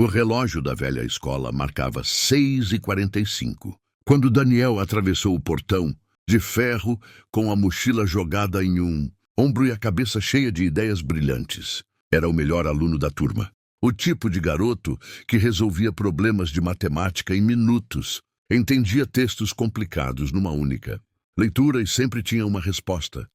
O relógio da velha escola marcava 6h45, quando Daniel atravessou o portão, de ferro, com a mochila jogada em um ombro e a cabeça cheia de ideias brilhantes. Era o melhor aluno da turma. O tipo de garoto que resolvia problemas de matemática em minutos, entendia textos complicados numa única leitura e sempre tinha uma resposta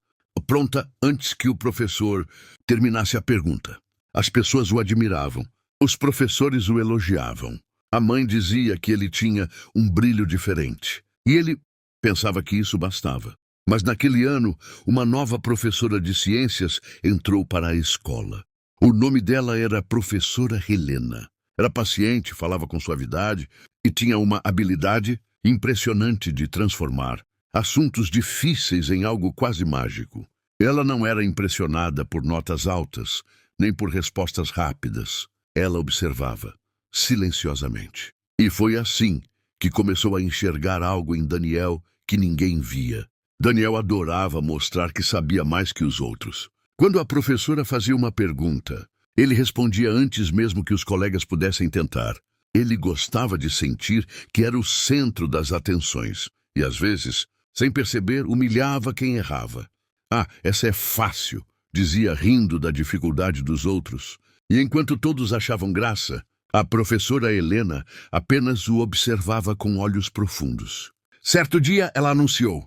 pronta antes que o professor terminasse a pergunta. As pessoas o admiravam. Os professores o elogiavam. A mãe dizia que ele tinha um brilho diferente. E ele pensava que isso bastava. Mas naquele ano, uma nova professora de ciências entrou para a escola. O nome dela era Professora Helena. Era paciente, falava com suavidade e tinha uma habilidade impressionante de transformar assuntos difíceis em algo quase mágico. Ela não era impressionada por notas altas, nem por respostas rápidas. Ela observava, silenciosamente. E foi assim que começou a enxergar algo em Daniel que ninguém via. Daniel adorava mostrar que sabia mais que os outros. Quando a professora fazia uma pergunta, ele respondia antes mesmo que os colegas pudessem tentar. Ele gostava de sentir que era o centro das atenções. E às vezes, sem perceber, humilhava quem errava. "Ah, essa é fácil", dizia rindo da dificuldade dos outros. E enquanto todos achavam graça, a professora Helena apenas o observava com olhos profundos. Certo dia, ela anunciou: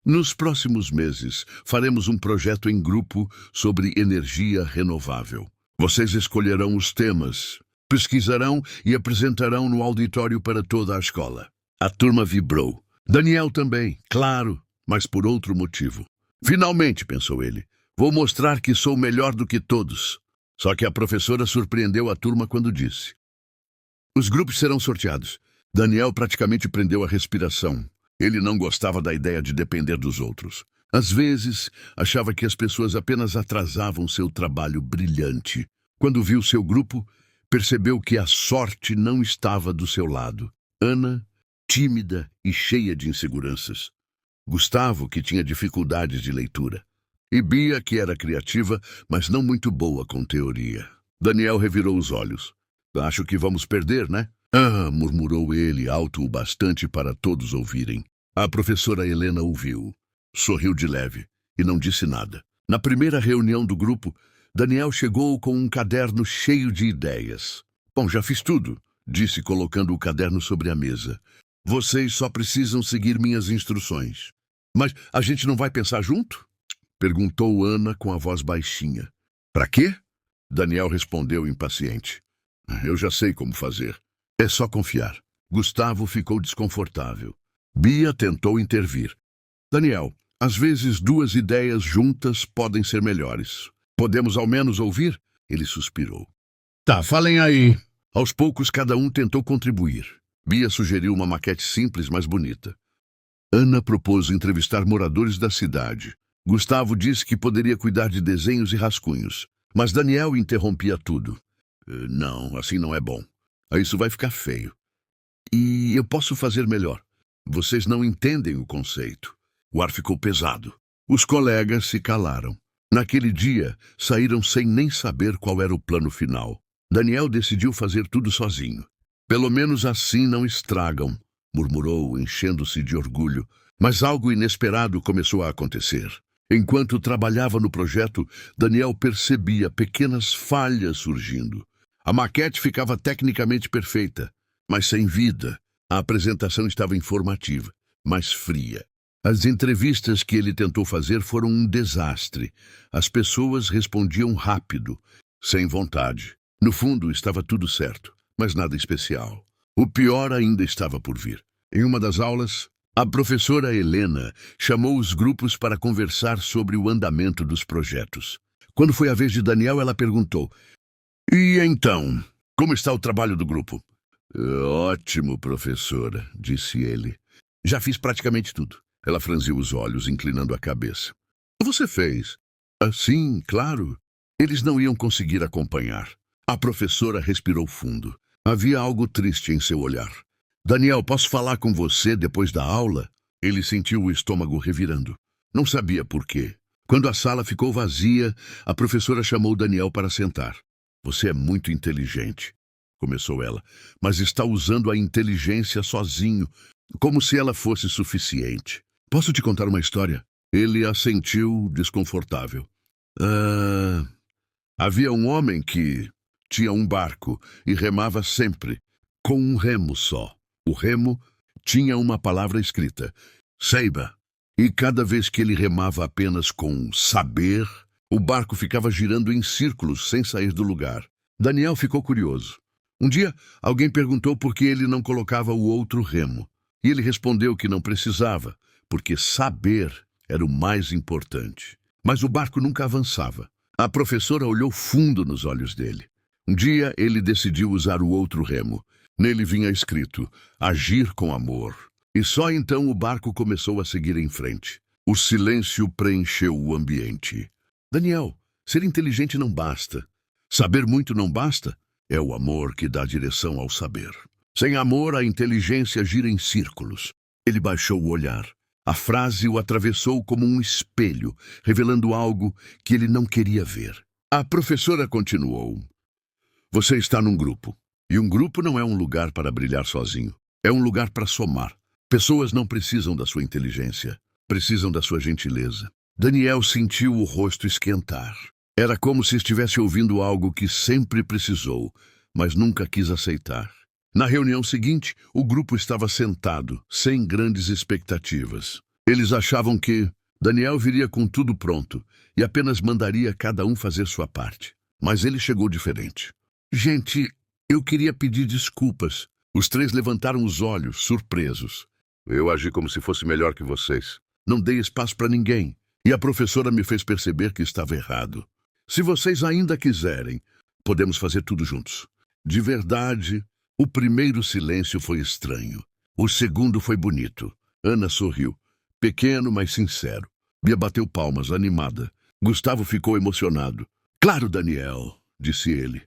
"Nos próximos meses, faremos um projeto em grupo sobre energia renovável. Vocês escolherão os temas, pesquisarão e apresentarão no auditório para toda a escola." A turma vibrou. Daniel também, claro, mas por outro motivo. "Finalmente", pensou ele, "vou mostrar que sou melhor do que todos." Só que a professora surpreendeu a turma quando disse: "Os grupos serão sorteados." Daniel praticamente prendeu a respiração. Ele não gostava da ideia de depender dos outros. Às vezes, achava que as pessoas apenas atrasavam seu trabalho brilhante. Quando viu seu grupo, percebeu que a sorte não estava do seu lado. Ana, tímida e cheia de inseguranças. Gustavo, que tinha dificuldades de leitura. E Bia, que era criativa, mas não muito boa com teoria. Daniel revirou os olhos. "Acho que vamos perder, né?" "Ah", murmurou ele, alto o bastante para todos ouvirem. A professora Helena ouviu. Sorriu de leve e não disse nada. Na primeira reunião do grupo, Daniel chegou com um caderno cheio de ideias. "Bom, já fiz tudo", disse colocando o caderno sobre a mesa. "Vocês só precisam seguir minhas instruções." "Mas a gente não vai pensar junto?" perguntou Ana com a voz baixinha. "Para quê?" Daniel respondeu impaciente. "Eu já sei como fazer. É só confiar." Gustavo ficou desconfortável. Bia tentou intervir. "Daniel, às vezes 2 ideias juntas podem ser melhores. Podemos ao menos ouvir?" Ele suspirou. "Tá, falem aí." Aos poucos, cada um tentou contribuir. Bia sugeriu uma maquete simples, mas bonita. Ana propôs entrevistar moradores da cidade. Gustavo disse que poderia cuidar de desenhos e rascunhos. Mas Daniel interrompia tudo. "Não, assim não é bom. Isso vai ficar feio. E eu posso fazer melhor. Vocês não entendem o conceito." O ar ficou pesado. Os colegas se calaram. Naquele dia, saíram sem nem saber qual era o plano final. Daniel decidiu fazer tudo sozinho. "Pelo menos assim não estragam", murmurou, enchendo-se de orgulho. Mas algo inesperado começou a acontecer. Enquanto trabalhava no projeto, Daniel percebia pequenas falhas surgindo. A maquete ficava tecnicamente perfeita, mas sem vida. A apresentação estava informativa, mas fria. As entrevistas que ele tentou fazer foram um desastre. As pessoas respondiam rápido, sem vontade. No fundo, estava tudo certo, mas nada especial. O pior ainda estava por vir. Em uma das aulas, a professora Helena chamou os grupos para conversar sobre o andamento dos projetos. Quando foi a vez de Daniel, ela perguntou: "E então, como está o trabalho do grupo?" "Ótimo, professora", disse ele. "Já fiz praticamente tudo." Ela franziu os olhos, inclinando a cabeça. "Você fez?" "Sim, claro." Eles não iam conseguir acompanhar. A professora respirou fundo. Havia algo triste em seu olhar. "Daniel, posso falar com você depois da aula?" Ele sentiu o estômago revirando. Não sabia por quê. Quando a sala ficou vazia, a professora chamou Daniel para sentar. "Você é muito inteligente." começou ela, mas está usando a inteligência sozinho, como se ela fosse suficiente. Posso te contar uma história? Ele assentiu, desconfortável. Havia um homem que tinha um barco e remava sempre, com um remo só. O remo tinha uma palavra escrita, saiba. E cada vez que ele remava apenas com saber, o barco ficava girando em círculos sem sair do lugar. Daniel ficou curioso. Um dia, alguém perguntou por que ele não colocava o outro remo. E ele respondeu que não precisava, porque saber era o mais importante. Mas o barco nunca avançava. A professora olhou fundo nos olhos dele. Um dia, ele decidiu usar o outro remo. Nele vinha escrito, agir com amor. E só então o barco começou a seguir em frente. O silêncio preencheu o ambiente. Daniel, ser inteligente não basta. Saber muito não basta. É o amor que dá direção ao saber. Sem amor, a inteligência gira em círculos. Ele baixou o olhar. A frase o atravessou como um espelho, revelando algo que ele não queria ver. A professora continuou. Você está num grupo. E um grupo não é um lugar para brilhar sozinho. É um lugar para somar. Pessoas não precisam da sua inteligência. Precisam da sua gentileza. Daniel sentiu o rosto esquentar. Era como se estivesse ouvindo algo que sempre precisou, mas nunca quis aceitar. Na reunião seguinte, o grupo estava sentado, sem grandes expectativas. Eles achavam que Daniel viria com tudo pronto e apenas mandaria cada um fazer sua parte. Mas ele chegou diferente. Gente, eu queria pedir desculpas. Os três levantaram os olhos, surpresos. Eu agi como se fosse melhor que vocês. Não dei espaço para ninguém. E a professora me fez perceber que estava errado. Se vocês ainda quiserem, podemos fazer tudo juntos. De verdade, o primeiro silêncio foi estranho. O segundo foi bonito. Ana sorriu. Pequeno, mas sincero. Bia bateu palmas, animada. Gustavo ficou emocionado. Claro, Daniel, disse ele.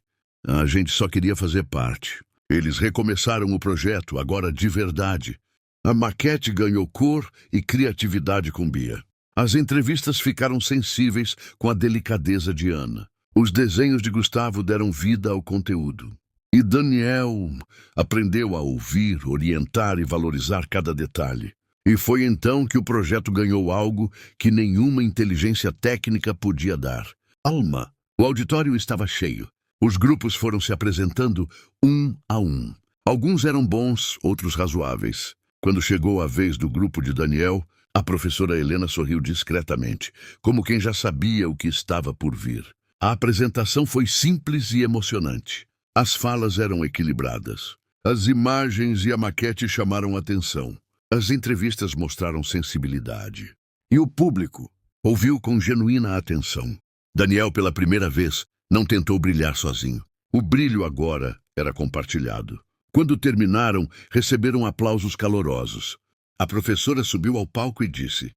A gente só queria fazer parte. Eles recomeçaram o projeto, agora de verdade. A maquete ganhou cor e criatividade com Bia. As entrevistas ficaram sensíveis com a delicadeza de Ana. Os desenhos de Gustavo deram vida ao conteúdo. E Daniel aprendeu a ouvir, orientar e valorizar cada detalhe. E foi então que o projeto ganhou algo que nenhuma inteligência técnica podia dar. Alma. O auditório estava cheio. Os grupos foram se apresentando um a um. Alguns eram bons, outros razoáveis. Quando chegou a vez do grupo de Daniel, a professora Helena sorriu discretamente, como quem já sabia o que estava por vir. A apresentação foi simples e emocionante. As falas eram equilibradas. As imagens e a maquete chamaram atenção. As entrevistas mostraram sensibilidade. E o público ouviu com genuína atenção. Daniel, pela primeira vez, não tentou brilhar sozinho. O brilho agora era compartilhado. Quando terminaram, receberam aplausos calorosos. A professora subiu ao palco e disse: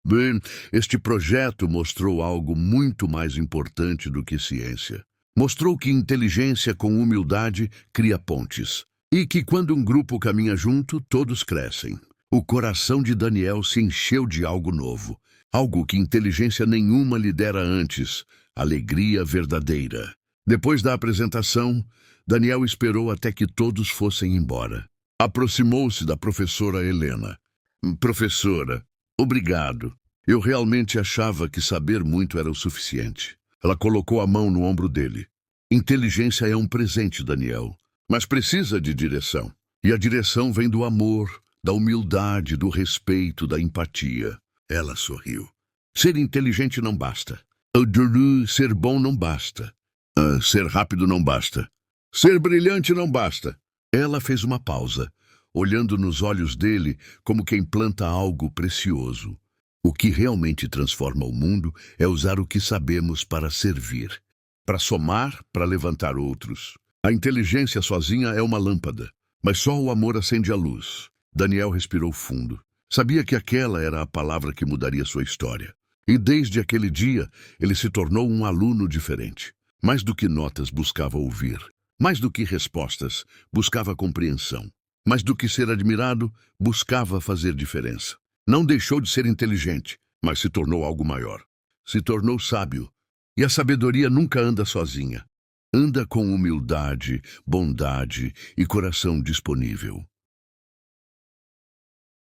Bem, este projeto mostrou algo muito mais importante do que ciência. Mostrou que inteligência com humildade cria pontes. E que quando um grupo caminha junto, todos crescem. O coração de Daniel se encheu de algo novo. Algo que inteligência nenhuma lhe dera antes. Alegria verdadeira. Depois da apresentação, Daniel esperou até que todos fossem embora. Aproximou-se da professora Helena. Professora, obrigado. Eu realmente achava que saber muito era o suficiente. Ela colocou a mão no ombro dele. Inteligência é um presente, Daniel, mas precisa de direção. E a direção vem do amor, da humildade, do respeito, da empatia. Ela sorriu. Ser inteligente não basta. Ser bom não basta. Ser rápido não basta. Ser brilhante não basta. Ela fez uma pausa, olhando nos olhos dele como quem planta algo precioso. O que realmente transforma o mundo é usar o que sabemos para servir, para somar, para levantar outros. A inteligência sozinha é uma lâmpada, mas só o amor acende a luz. Daniel respirou fundo. Sabia que aquela era a palavra que mudaria sua história. E desde aquele dia, ele se tornou um aluno diferente. Mais do que notas, buscava ouvir. Mais do que respostas, buscava compreensão. Mais do que ser admirado, buscava fazer diferença. Não deixou de ser inteligente, mas se tornou algo maior. Se tornou sábio. E a sabedoria nunca anda sozinha. Anda com humildade, bondade e coração disponível.